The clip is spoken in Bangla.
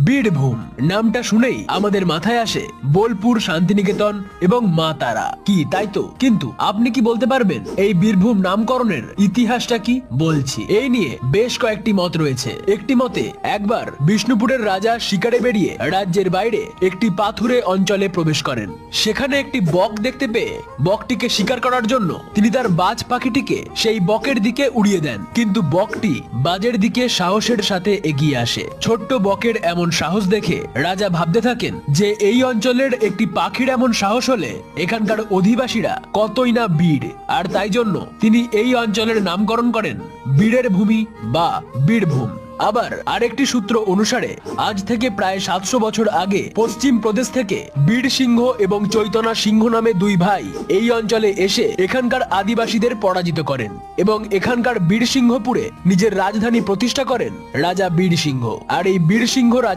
বীরভূম নামটা শুনেই আমাদের মাথায় আসে বোলপুর, শান্তিনিকেতন এবং মা তারা, কি তাই তো? কিন্তু আপনি কি বলতে পারবেন এই বীরভূম নামকরণের ইতিহাসটা কি? বলছি। এই নিয়ে বেশ কয়েকটি মত রয়েছে। একটি মতে একবার বিষ্ণুপুরের রাজা শিকারে বেরিয়ে রাজ্যের বাইরে একটি পাথুরে অঞ্চলে প্রবেশ করেন। সেখানে একটি বক দেখতে পেয়ে বকটিকে শিকার করার জন্য তিনি তার বাজ পাখিটিকে সেই বকের দিকে উড়িয়ে দেন, কিন্তু বকটি বাজের দিকে সাহসের সাথে এগিয়ে আসে। ছোট্ট বকের এমন সাহস দেখে রাজা ভাবতে থাকেন যে এই অঞ্চলের একটি পাখির এমন সাহস হলে এখানকার অধিবাসীরা কতই না বীর, আর তাই জন্য তিনি এই অঞ্চলের নামকরণ করেন বীরের ভূমি বা বীরভূম। আবার আরেকটি সূত্র অনুসারে আজ থেকে প্রায় 700 বছর আগে পশ্চিম প্রদেশ থেকে বীর সিংহ এবং চৈতন্য সিংহ নামে দুই ভাই এই অঞ্চলে এসে এখানকার আদিবাসীদের পরাজিত করেন এবং এখানকার বীরসিংহপুরে নিজের রাজধানী প্রতিষ্ঠা করেন রাজা বীরসিংহ। আর এই বীরসিংহ রাজা